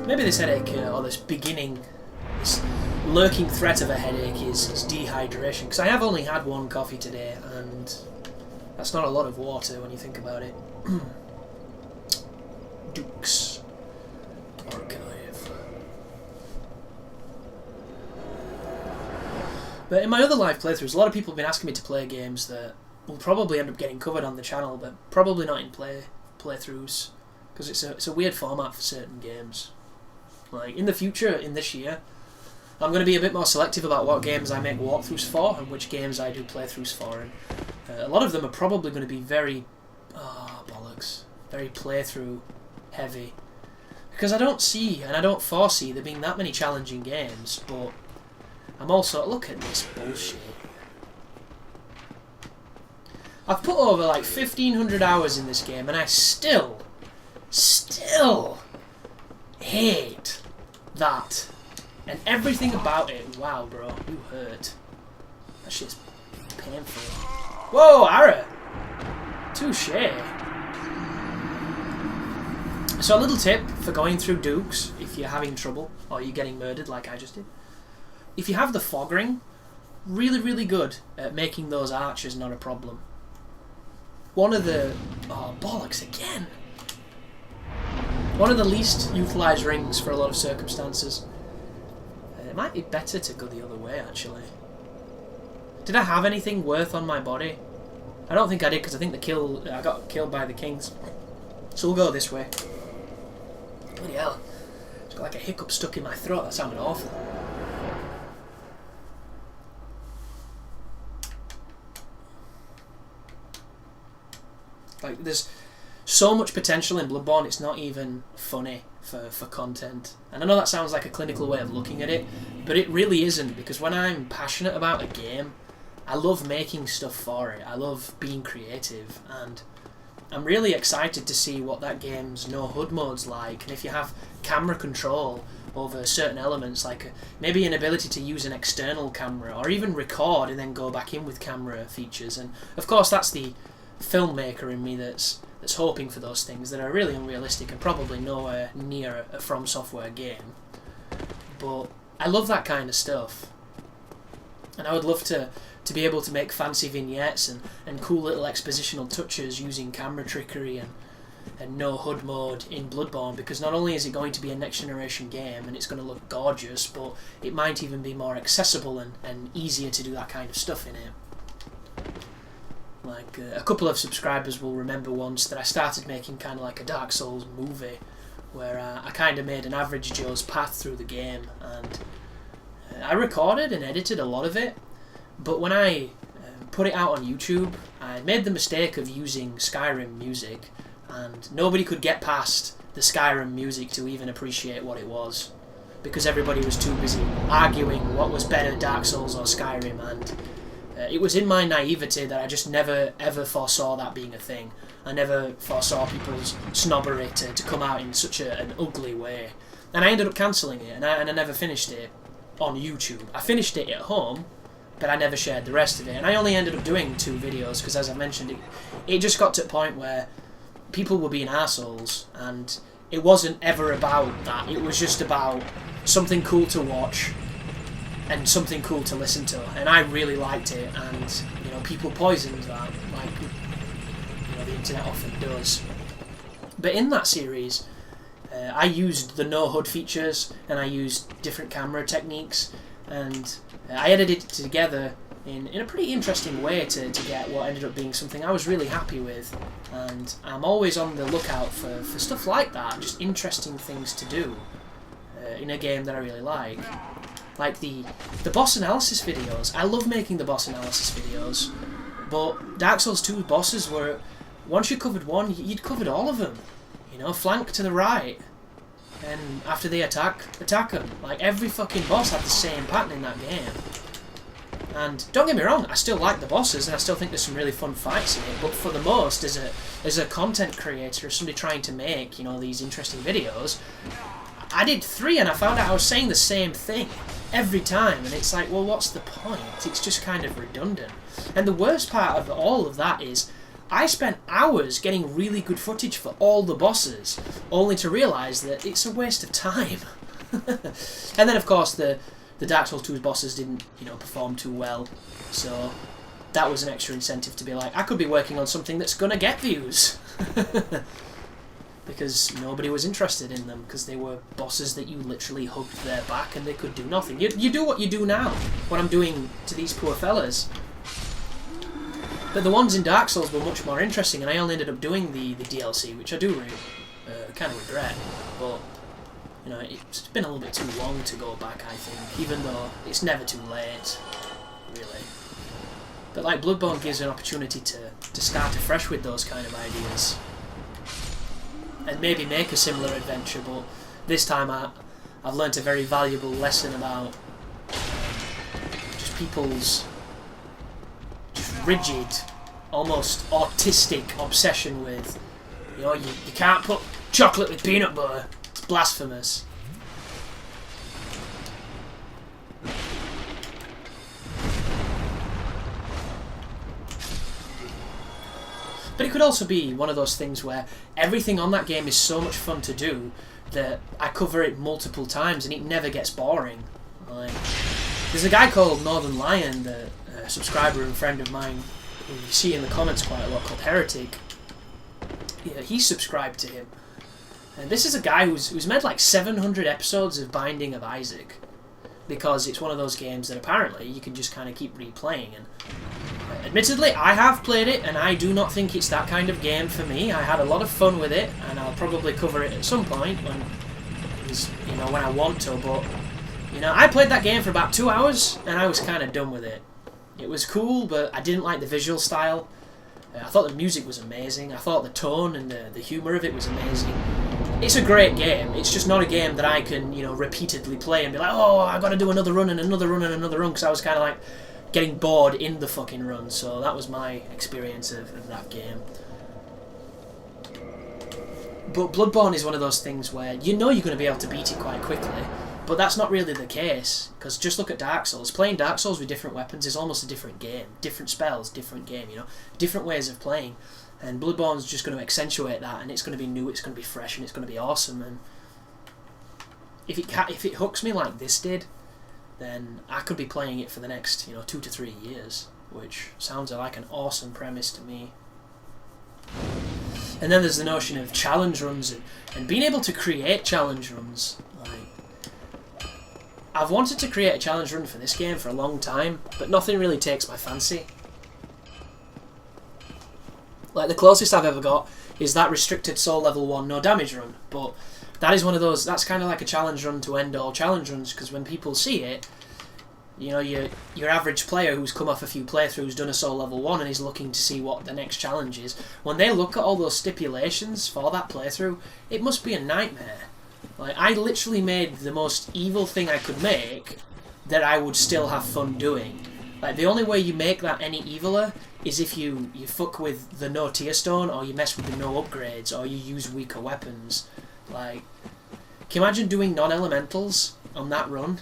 Maybe this headache, or this lurking threat of a headache is dehydration, because I have only had one coffee today, and that's not a lot of water when you think about it. Dukes. Archive. But in my other live playthroughs, a lot of people have been asking me to play games that will probably end up getting covered on the channel, but probably not in playthroughs, because it's a weird format for certain games. Like, in the future, in this year, I'm going to be a bit more selective about what games I make walkthroughs for and which games I do playthroughs for. And a lot of them are probably going to be very, very playthrough heavy. Because I don't see, and I don't foresee there being that many challenging games, but I'm also, look at this bullshit. I've put over like 1,500 hours in this game, and I still hate that. And everything about it. Wow, bro, you hurt. That shit's painful. Whoa, Ara! Touche. So a little tip for going through Dukes, if you're having trouble, or you're getting murdered like I just did. If you have the fog ring, really, really good at making those archers not a problem. One of the... oh, bollocks again! One of the least utilised rings for a lot of circumstances. It might be better to go the other way, actually. Did I have anything worth on my body? I don't think I did, because I think I got killed by the kings. So we'll go this way. Bloody hell. It's got like a hiccup stuck in my throat. That sounded awful. Like, there's so much potential in Bloodborne, it's not even funny for content. And I know that sounds like a clinical way of looking at it, but it really isn't, because when I'm passionate about a game, I love making stuff for it. I love being creative, and I'm really excited to see what that game's no HUD mode's like, and if you have camera control over certain elements, like maybe an ability to use an external camera, or even record and then go back in with camera features. And of course that's the filmmaker in me that's hoping for those things that are really unrealistic and probably nowhere near a From Software game. But I love that kind of stuff, and I would love to be able to make fancy vignettes and cool little expositional touches using camera trickery and no HUD mode in Bloodborne, because not only is it going to be a next generation game and it's going to look gorgeous, but it might even be more accessible and easier to do that kind of stuff in it. Like, a couple of subscribers will remember once that I started making kind of like a Dark Souls movie, where I kind of made an average Joe's path through the game, and I recorded and edited a lot of it, but when I put it out on YouTube, I made the mistake of using Skyrim music, and nobody could get past the Skyrim music to even appreciate what it was, because everybody was too busy arguing what was better, Dark Souls or Skyrim, and it was in my naivety that I just never ever foresaw that being a thing. I never foresaw people's snobbery to come out in such an ugly way. And I ended up cancelling it, and I never finished it on YouTube. I finished it at home, but I never shared the rest of it. And I only ended up doing 2 videos, because as I mentioned, it just got to a point where people were being assholes, and it wasn't ever about that. It was just about something cool to watch and something cool to listen to, and I really liked it, and people poisoned that, like the internet often does. But in that series, I used the no HUD features, and I used different camera techniques, and I edited it together in a pretty interesting way to get what ended up being something I was really happy with. And I'm always on the lookout for stuff like that, just interesting things to do in a game that I really like. Like the boss analysis videos. I love making the boss analysis videos, but Dark Souls 2 bosses were, once you covered one, you'd covered all of them. Flank to the right, and after they attack them. Like, every fucking boss had the same pattern in that game. And don't get me wrong, I still like the bosses, and I still think there's some really fun fights in it, but for the most, as a content creator, as somebody trying to make, these interesting videos, I did 3 and I found out I was saying the same thing every time, and it's like, well, what's the point? It's just kind of redundant. And the worst part of all of that is, I spent hours getting really good footage for all the bosses, only to realise that it's a waste of time. And then, of course, the Dark Souls 2 bosses didn't, perform too well, so that was an extra incentive to be like, I could be working on something that's gonna get views. Because nobody was interested in them, because they were bosses that you literally hugged their back and they could do nothing. You do what you do now, what I'm doing to these poor fellas. But the ones in Dark Souls were much more interesting, and I only ended up doing the DLC, which I do kind of regret. But, it's been a little bit too long to go back, I think, even though it's never too late, really. But like Bloodborne gives an opportunity to start afresh with those kind of ideas. And maybe make a similar adventure, but this time I've learnt a very valuable lesson about just people's just rigid, almost autistic obsession with, you can't put chocolate with peanut butter. It's blasphemous. But it could also be one of those things where everything on that game is so much fun to do that I cover it multiple times and it never gets boring. Like, there's a guy called Northern Lion, a subscriber and friend of mine, who you see in the comments quite a lot, called Heretic. Yeah, he's subscribed to him. And this is a guy who's made like 700 episodes of Binding of Isaac, because it's one of those games that apparently you can just kind of keep replaying. And admittedly, I have played it, and I do not think it's that kind of game for me. I had a lot of fun with it, and I'll probably cover it at some point when I want to. But I played that game for about 2 hours, and I was kind of done with it. It was cool, but I didn't like the visual style. I thought the music was amazing. I thought the tone and the humour of it was amazing. It's a great game. It's just not a game that I can, repeatedly play and be like, oh, I've got to do another run and another run and another run, because I was kind of like getting bored in the fucking run. So that was my experience of that game. But Bloodborne is one of those things where you're going to be able to beat it quite quickly, but that's not really the case, because just look at Dark Souls. Playing Dark Souls with different weapons is almost a different game. Different spells, different game, different ways of playing. And Bloodborne's just going to accentuate that, and it's going to be new, it's going to be fresh, and it's going to be awesome. And if it hooks me like this did, then I could be playing it for the next 2 to 3 years, which sounds like an awesome premise to me. And then there's the notion of challenge runs and being able to create challenge runs. Like, I've wanted to create a challenge run for this game for a long time, but nothing really takes my fancy. Like, the closest I've ever got is that restricted soul level 1 no damage run, but that is one of those, that's kind of like a challenge run to end all challenge runs, because when people see it, your average player who's come off a few playthroughs, done a soul level 1 and is looking to see what the next challenge is, when they look at all those stipulations for that playthrough, it must be a nightmare. Like, I literally made the most evil thing I could make that I would still have fun doing. Like, the only way you make that any eviler is if you fuck with the no tier stone, or you mess with the no upgrades, or you use weaker weapons. Like, can you imagine doing non-elementals on that run?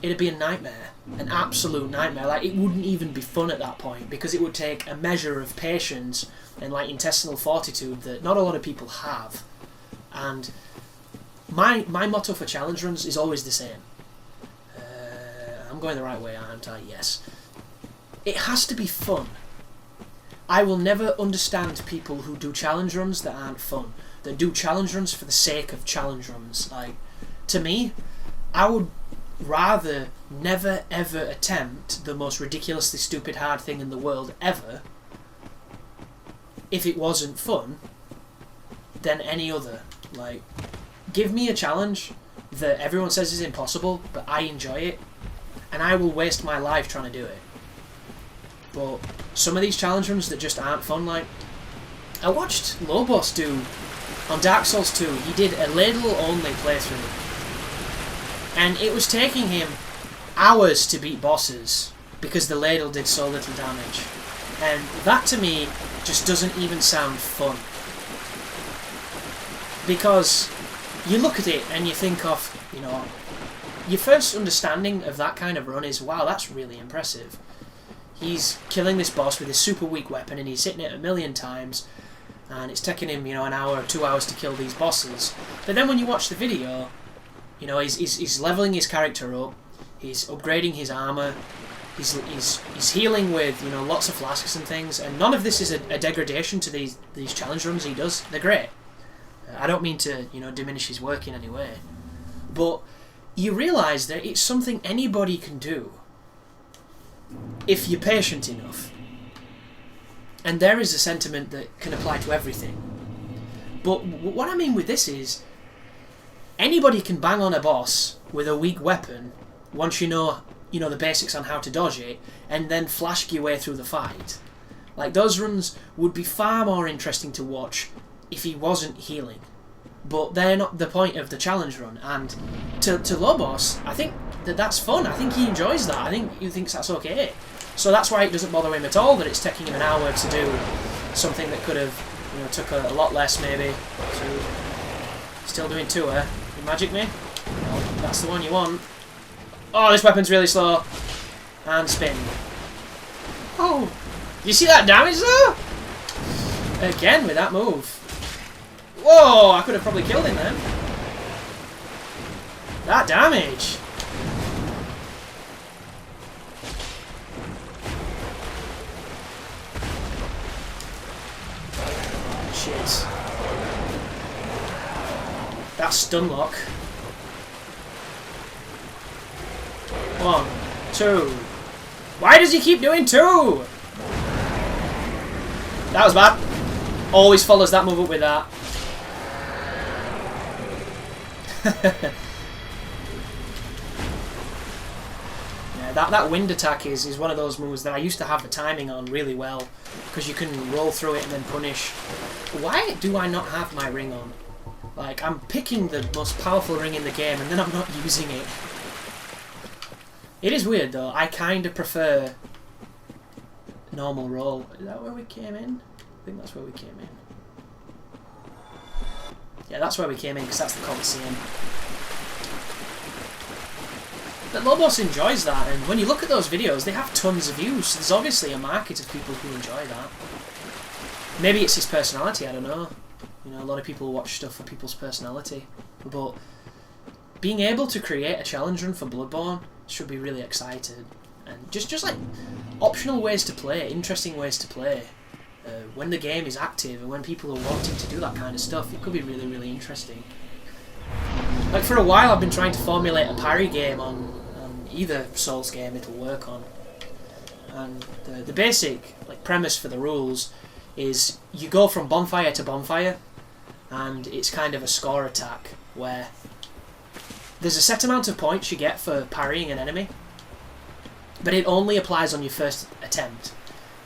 It'd be a nightmare. An absolute nightmare. Like, it wouldn't even be fun at that point, because it would take a measure of patience and like intestinal fortitude that not a lot of people have. And my motto for challenge runs is always the same. I'm going the right way, aren't I? Yes. It has to be fun. I will never understand people who do challenge runs that aren't fun, that do challenge runs for the sake of challenge runs. Like, to me, I would rather never ever attempt the most ridiculously stupid hard thing in the world ever, if it wasn't fun, than any other. Like, give me a challenge that everyone says is impossible, but I enjoy it, and I will waste my life trying to do it. But some of these challenge runs that just aren't fun, like, I watched Lobos do, on Dark Souls 2, he did a ladle-only playthrough. And it was taking him hours to beat bosses, because the ladle did so little damage. And that, to me, just doesn't even sound fun. Because you look at it and you think of, your first understanding of that kind of run is, wow, that's really impressive. he's killing this boss with his super weak weapon, and he's hitting it 1,000,000 times, and it's taking him, an hour or 2 hours to kill these bosses. But then when you watch the video, he's leveling his character up, he's upgrading his armor, he's healing with lots of flasks and things, and none of this is a degradation to these challenge runs he does. They're great. I don't mean to diminish his work in any way, but you realise that it's something anybody can do if you're patient enough. And there is a sentiment that can apply to everything. But what I mean with this is, anybody can bang on a boss with a weak weapon once you know the basics on how to dodge it, and then flash your way through the fight. Like, those runs would be far more interesting to watch if he wasn't healing. But they're not the point of the challenge run. And to Lobos, I think that's fun. I think he enjoys that. I think he thinks that's okay. So that's why it doesn't bother him at all that it's taking him an hour to do something that could have took a lot less maybe. So still doing 2, eh? You magic me? No, that's the one you want. Oh, this weapon's really slow. And spin. Oh, you see that damage though? Again with that move. Whoa, I could have probably killed him then. That damage. Shit. That stun lock. 1, 2. Why does he keep doing 2? That was bad. Always follows that move up with that. Yeah, that wind attack is one of those moves that I used to have the timing on really well, because you can roll through it and then punish. Why do I not have my ring on? Like, I'm picking the most powerful ring in the game and then I'm not using it. It is weird though. I kind of prefer normal roll. Is that where we came in? I think that's where we came in. Yeah, that's where we came in, because that's the Coliseum. But Lobos enjoys that, and when you look at those videos, they have tons of views. So there's obviously a market of people who enjoy that. Maybe it's his personality, I don't know. A lot of people watch stuff for people's personality. But being able to create a challenge run for Bloodborne should be really exciting. And just like optional ways to play, interesting ways to play. When the game is active and when people are wanting to do that kind of stuff, it could be really, really interesting. Like, for a while I've been trying to formulate a parry game on either Souls game it'll work on. And the basic premise for the rules is you go from bonfire to bonfire, and it's kind of a score attack where there's a set amount of points you get for parrying an enemy, but it only applies on your first attempt.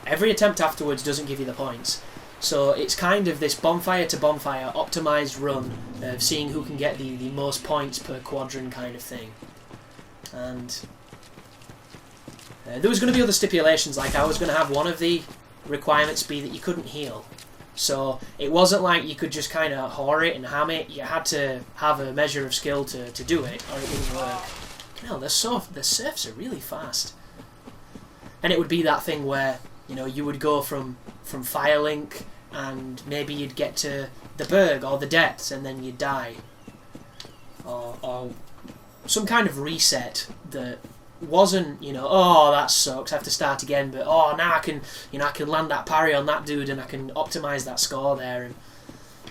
Every attempt afterwards doesn't give you the points. So it's kind of this bonfire to bonfire optimised run of seeing who can get the most points per quadrant kind of thing. And there was going to be other stipulations, like I was going to have one of the requirements be that you couldn't heal. So it wasn't like you could just kind of whore it and ham it. You had to have a measure of skill to do it, or it wouldn't work. No, the surfs are really fast. And it would be that thing where you would go from Firelink, and maybe you'd get to the Berg or the depths, and then you'd die, or some kind of reset that wasn't oh, that sucks, I have to start again, but oh, now I can I can land that parry on that dude and I can optimize that score there. And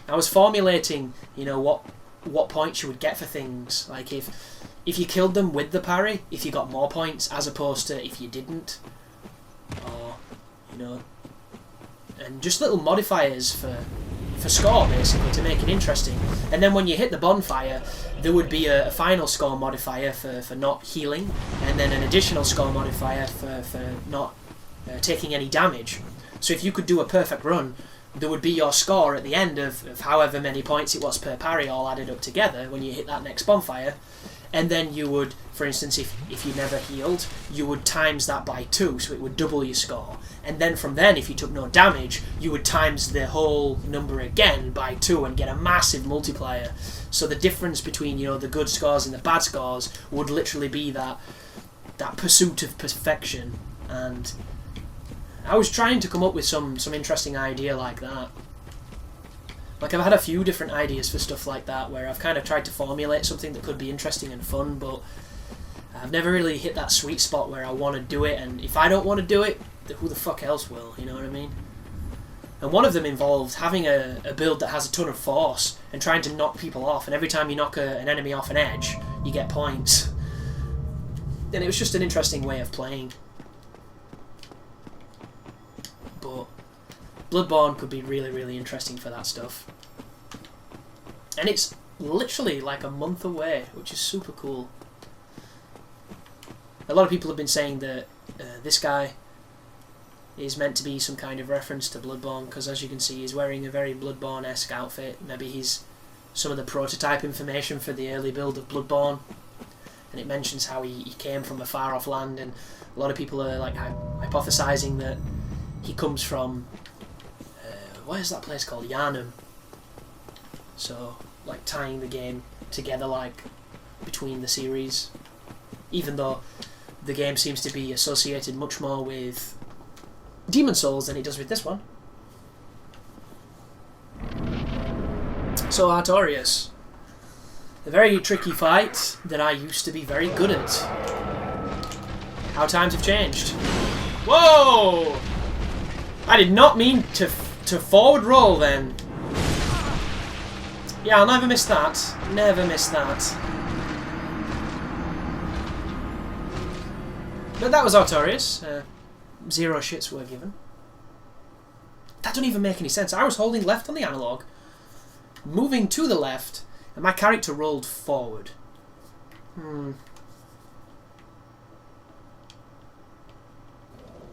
I was formulating what points you would get for things, like if you killed them with the parry, if you got more points as opposed to if you didn't, or and just little modifiers for score, basically, to make it interesting. And then when you hit the bonfire, there would be a final score modifier for not healing, and then an additional score modifier for not taking any damage. So if you could do a perfect run, there would be your score at the end of however many points it was per parry, all added up together when you hit that next bonfire. And then you would, for instance, if you never healed, you would times that by 2, so it would double your score. And then from then, if you took no damage, you would times the whole number again by 2 and get a massive multiplier. So the difference between the good scores and the bad scores would literally be that pursuit of perfection. And I was trying to come up with some interesting idea like that. Like, I've had a few different ideas for stuff like that where I've kind of tried to formulate something that could be interesting and fun, but I've never really hit that sweet spot where I want to do it, and if I don't want to do it, who the fuck else will, you know what I mean? And one of them involved having a build that has a ton of force and trying to knock people off, and every time you knock an enemy off an edge, you get points. And it was just an interesting way of playing. But Bloodborne could be really, really interesting for that stuff. And it's literally like a month away, which is super cool. A lot of people have been saying that this guy is meant to be some kind of reference to Bloodborne, because as you can see, he's wearing a very Bloodborne-esque outfit. Maybe he's some of the prototype information for the early build of Bloodborne. And it mentions how he came from a far-off land, and a lot of people are like hypothesizing that he comes from what is that place called? Yharnam. So, like, tying the game together, like, between the series. Even though the game seems to be associated much more with Demon Souls than it does with this one. So, Artorias. A very tricky fight that I used to be very good at. How times have changed. Whoa! I did not mean to forward roll then. Yeah, I'll never miss that. Never miss that. But that was Artorias. 0 shits were given. That don't even make any sense. I was holding left on the analog, moving to the left, and my character rolled forward.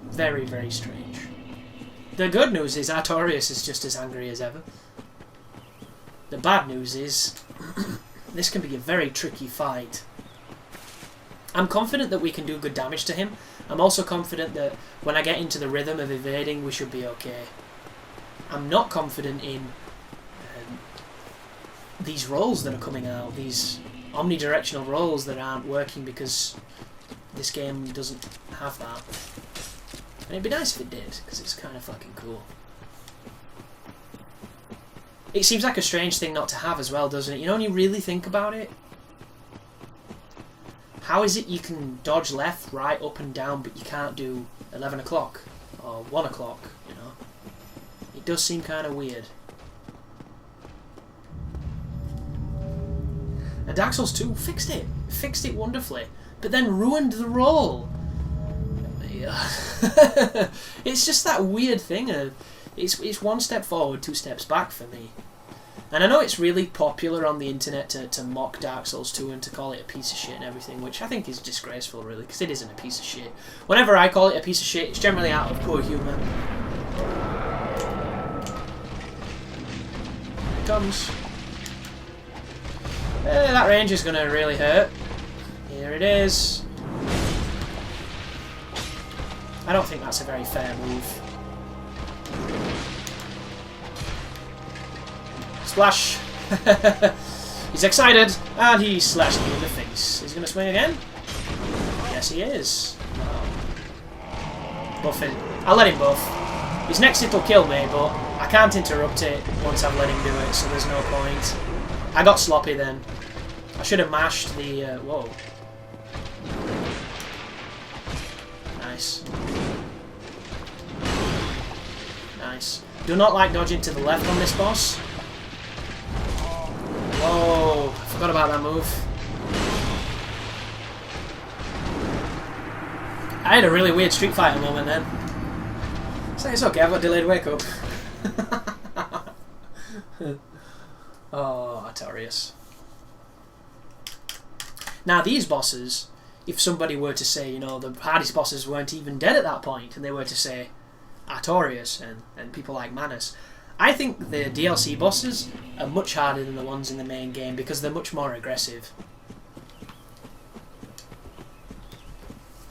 Very, very strange. The good news is Artorias is just as angry as ever. The bad news is this can be a very tricky fight. I'm confident that we can do good damage to him. I'm also confident that when I get into the rhythm of evading, we should be okay. I'm not confident in these rolls that are coming out, these omnidirectional rolls that aren't working because this game doesn't have that. And it'd be nice if it did, because it's kind of fucking cool. It seems like a strange thing not to have as well, doesn't it? You know, when you really think about it, how is it you can dodge left, right, up and down, but you can't do 11 o'clock or 1 o'clock, you know? It does seem kind of weird. And Dark Souls 2 fixed it wonderfully, but then ruined the roll. It's just that weird thing of it's 1 step forward, 2 steps back for me. And I know it's really popular on the internet to mock Dark Souls 2 and to call it a piece of shit and everything, which I think is disgraceful, really, because it isn't a piece of shit. Whenever I call it a piece of shit, it's generally out of poor humour. Here it comes. That range is going to really hurt. Here it is. I don't think that's a very fair move. Splash! He's excited, and he slashed me in the face. He's going to swing again? Yes, he is. Buffing. I'll let him buff. His next hit will kill me, but I can't interrupt it once I've let him do it, so there's no point. I got sloppy then. I should have mashed the... whoa. Nice. Nice. Do not like dodging to the left on this boss. Whoa, I forgot about that move. I had a really weird Street Fighter moment then. So it's okay, I've got delayed wake up. Oh, Artorias. Now these bosses, if somebody were to say, you know, the hardest bosses weren't even dead at that point, and they were to say Artorias and people like Manus, I think the DLC bosses are much harder than the ones in the main game because they're much more aggressive.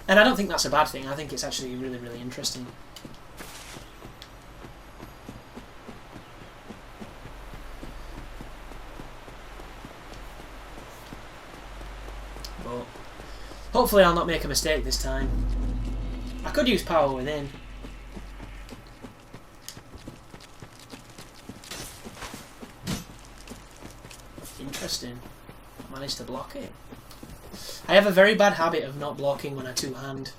And I don't think that's a bad thing. I think it's actually really, really interesting. But hopefully I'll not make a mistake this time. I could use Power Within. Interesting. Managed to block it. I have a very bad habit of not blocking when I two-hand.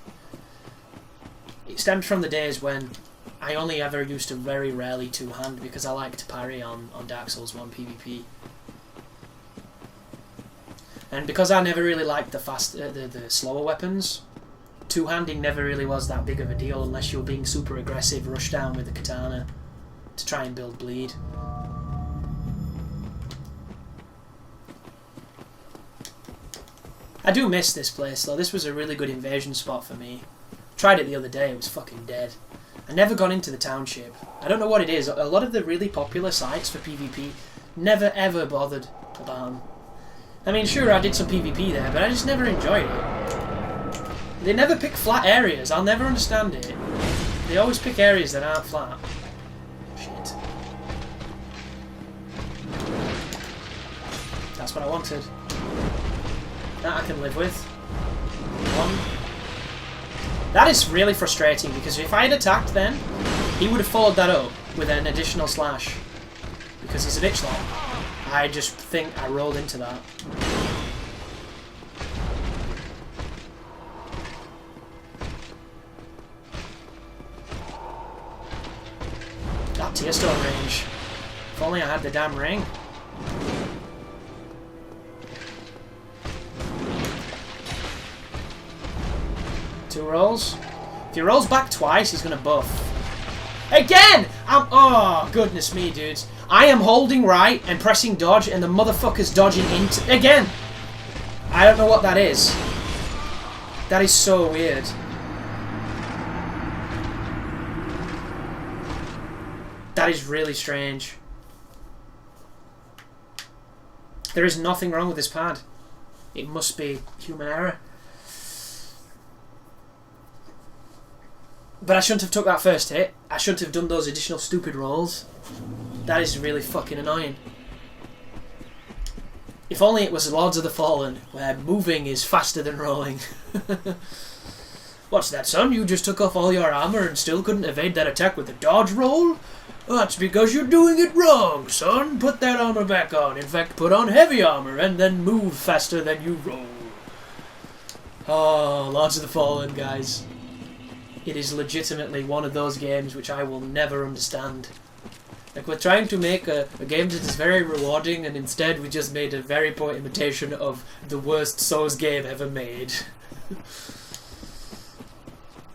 It stemmed from the days when I only ever used to very rarely two-hand because I like to parry on Dark Souls 1 PvP. And because I never really liked the slower weapons, two-handing never really was that big of a deal unless you were being super aggressive, rush down with the katana to try and build bleed. I do miss this place though. This was a really good invasion spot for me. Tried it the other day, it was fucking dead. I never gone into the township. I don't know what it is. A lot of the really popular sites for PvP never ever bothered about them. I mean, sure, I did some PvP there, but I just never enjoyed it. They never pick flat areas. I'll never understand it. They always pick areas that aren't flat. Shit. That's what I wanted. That I can live with. One. That is really frustrating because if I had attacked then, he would have followed that up with an additional slash. Because he's a bitch lot. I just think I rolled into that. That tier stone range. If only I had the damn ring. Two rolls. If he rolls back twice, he's gonna buff. Again! Oh, goodness me, dudes. I am holding right and pressing dodge, and the motherfucker's dodging into... Again! I don't know what that is. That is so weird. That is really strange. There is nothing wrong with this pad. It must be human error. But I shouldn't have took that first hit. I shouldn't have done those additional stupid rolls. That is really fucking annoying. If only it was Lords of the Fallen, where moving is faster than rolling. What's that, son? You just took off all your armor and still couldn't evade that attack with a dodge roll? Oh, that's because you're doing it wrong, son. Put that armor back on. In fact, put on heavy armor and then move faster than you roll. Oh, Lords of the Fallen, guys. It is legitimately one of those games which I will never understand. Like, we're trying to make a game that is very rewarding, and instead we just made a very poor imitation of the worst Souls game ever made.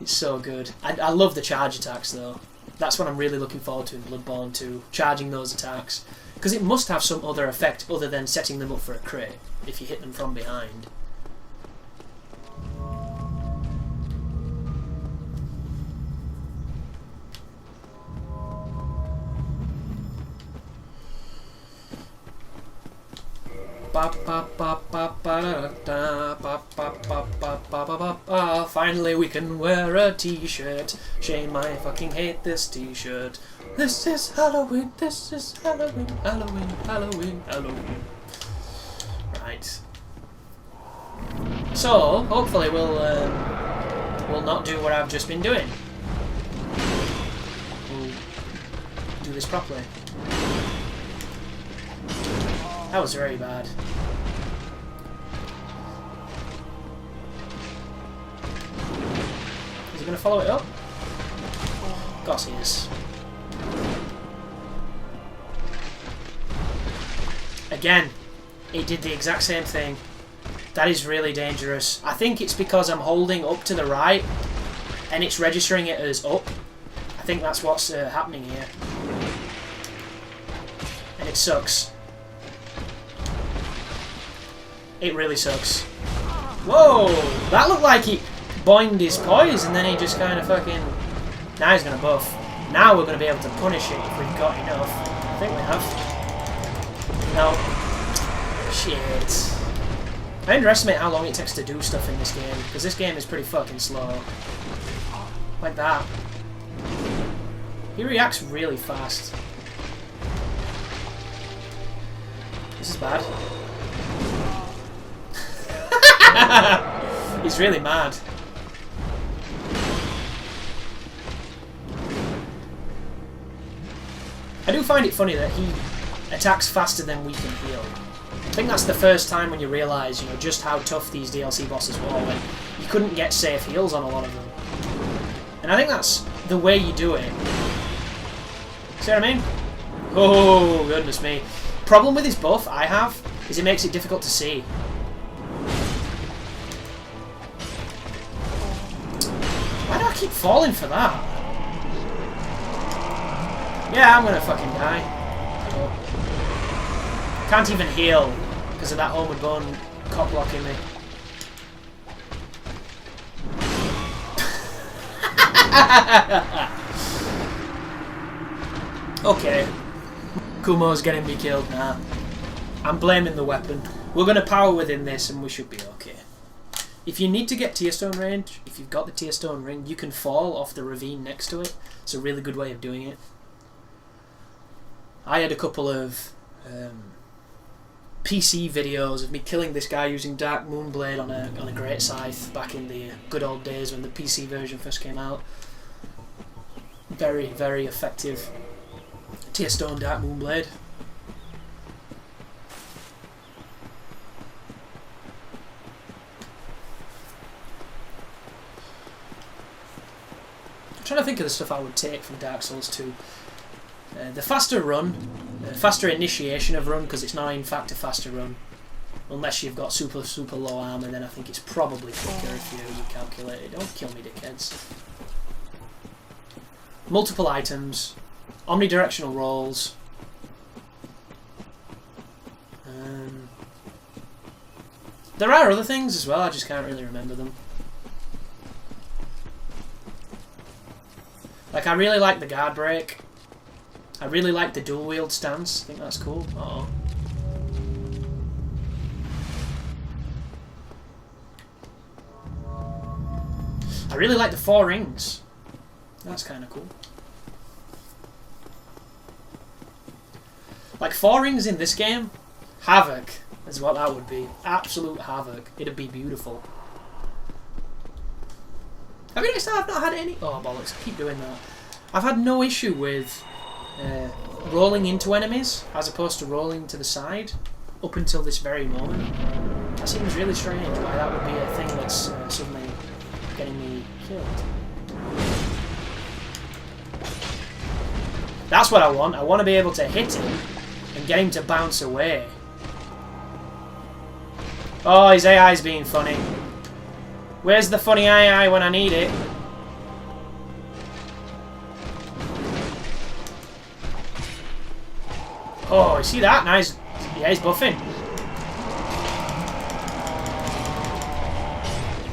It's so good. I love the charge attacks, though. That's what I'm really looking forward to in Bloodborne 2, charging those attacks. Because it must have some other effect other than setting them up for a crit, if you hit them from behind. Finally we can wear a t-shirt. Shame I fucking hate this t-shirt. This is Halloween, this is Halloween, Halloween, Halloween, Halloween. Right. So, hopefully we'll not do what I've just been doing. We'll do this properly. That was very bad. Is he going to follow it up? Of course he is. Again, it did the exact same thing. That is really dangerous. I think it's because I'm holding up to the right and it's registering it as up. I think that's what's happening here. And it sucks. It really sucks. Whoa! That looked like he boinged his poise and then he just kind of fucking... Now he's going to buff. Now we're going to be able to punish it if we've got enough. I think we have. No. Shit. I underestimate how long it takes to do stuff in this game, because this game is pretty fucking slow. Like that. He reacts really fast. This is bad. He's really mad. I do find it funny that he attacks faster than we can heal. I think that's the first time when you realise, you know, just how tough these DLC bosses were when you couldn't get safe heals on a lot of them. And I think that's the way you do it. See what I mean? Oh, goodness me. Problem with his buff I have is it makes it difficult to see. Why do I keep falling for that? Yeah, I'm gonna fucking die. Can't even heal because of that homeward bone cock blocking me. Okay. Kumo's getting me killed now. I'm blaming the weapon. We're going to power within this and we should be okay. If you need to get Tear Stone range, if you've got the Tear Stone ring, you can fall off the ravine next to it. It's a really good way of doing it. I had a couple of PC videos of me killing this guy using Dark Moonblade on a Great Scythe back in the good old days when the PC version first came out. Very, very effective Tear Stone Dark Moonblade. I'm trying to think of the stuff I would take from Dark Souls 2. The faster run, faster initiation of run, because it's not in fact a faster run. Unless you've got super low armor, then I think it's probably quicker if you calculate it. Don't kill me, dickheads. Multiple items, omnidirectional rolls. There are other things as well, I just can't really remember them. Like, I really like the guard break. I really like the dual wield stance. I think that's cool. Uh-oh. I really like the 4 rings. That's kind of cool. Like 4 rings in this game, havoc is what that would be. Absolute havoc. It'd be beautiful. Have you noticed that I've not had any... Oh, bollocks. I keep doing that. I've had no issue with rolling into enemies as opposed to rolling to the side up until this very moment. That seems really strange why that would be a thing that's suddenly getting me killed. That's what I want. I want to be able to hit him and get him to bounce away. Oh, his AI's being funny. Where's the funny AI when I need it? Oh, you see that? Nice. Yeah, he's buffing.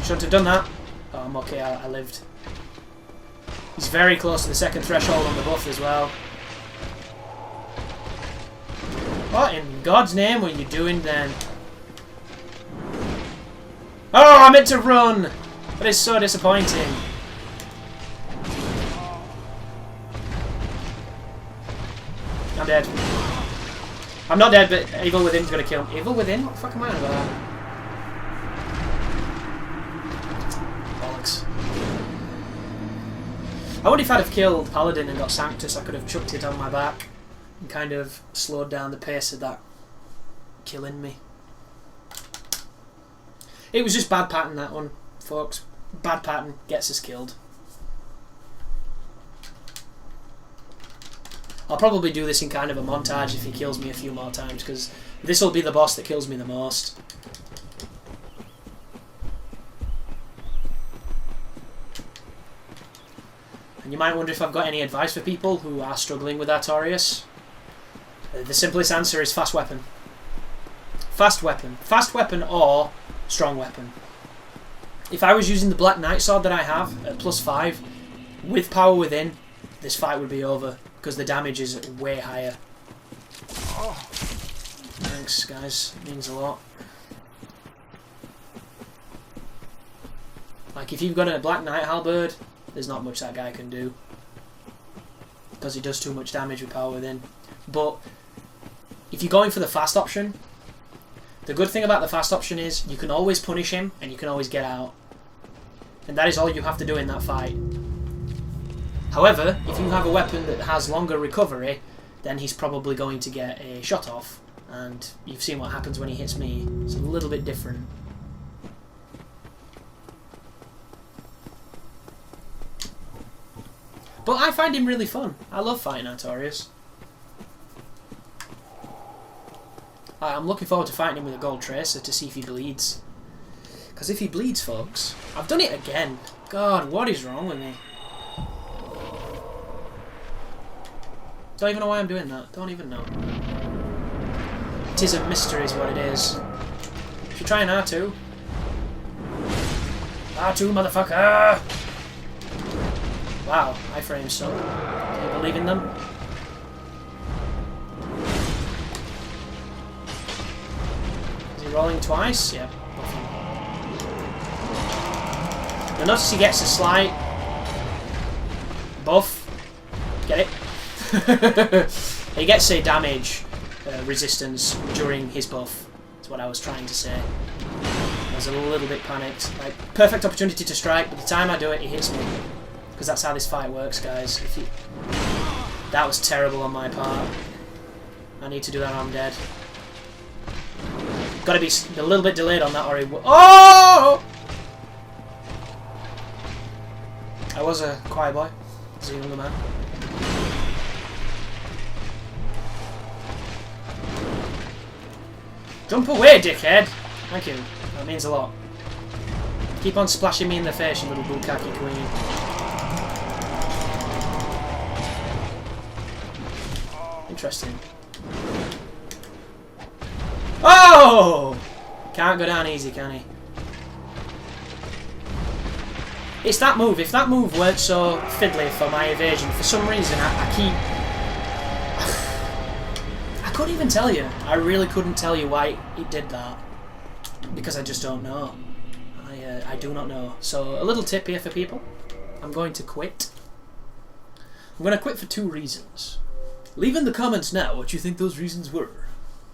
Shouldn't have done that. Oh, I'm okay. I lived. He's very close to the second threshold on the buff as well. What in God's name were you doing then? Oh, I meant to run! That is so disappointing. I'm dead. I'm not dead, but Evil Within's gonna kill him. Evil Within? What the fuck am I on about? Bollocks. I wonder if I'd have killed Paladin and got Sanctus, I could have chucked it on my back and kind of slowed down the pace of that killing me. It was just bad pattern, that one, folks. Bad pattern gets us killed. I'll probably do this in kind of a montage if he kills me a few more times, because this will be the boss that kills me the most. And you might wonder if I've got any advice for people who are struggling with Artorias. The simplest answer is fast weapon. Fast weapon. Fast weapon or strong weapon. If I was using the Black Knight sword that I have at +5 with power within, this fight would be over because the damage is way higher. Oh. Thanks, guys. It means a lot. Like, if you've got a Black Knight halberd, there's not much that guy can do because he does too much damage with power within. But if you're going for the fast option, the good thing about the fast option is you can always punish him and you can always get out. And that is all you have to do in that fight. However, if you have a weapon that has longer recovery, then he's probably going to get a shot off And you've seen what happens when he hits me. It's a little bit different. But I find him really fun. I love fighting Artorias. I'm looking forward to fighting him with a gold tracer to see if he bleeds. Because if he bleeds, folks... I've done it again. God, what is wrong with me? Don't even know why I'm doing that. Don't even know. It is a mystery is what it is. Should try an R2. R2, motherfucker! Wow, iframes suck. Do you believe in them? Is he rolling twice? Yep. You'll notice he gets a slight buff. Get it? He gets a damage resistance during his buff. That's what I was trying to say. I was a little bit panicked. Like, perfect opportunity to strike, but the time I do it, he hits me. Because that's how this fight works, guys. If you... That was terrible on my part. I need to do that or I'm dead. Gotta be a little bit delayed on that or he... Oh! I was a quiet boy. I was a younger man. Jump away, dickhead! Thank you. That means a lot. Keep on splashing me in the face, you little bukkake queen. Interesting. Oh! Can't go down easy, can he? It's that move. If that move weren't so fiddly for my evasion, for some reason I keep... I couldn't even tell you. I really couldn't tell you why it did that. Because I just don't know. I do not know. So, a little tip here for people. I'm going to quit. I'm going to quit for 2 reasons. Leave in the comments now what you think those reasons were.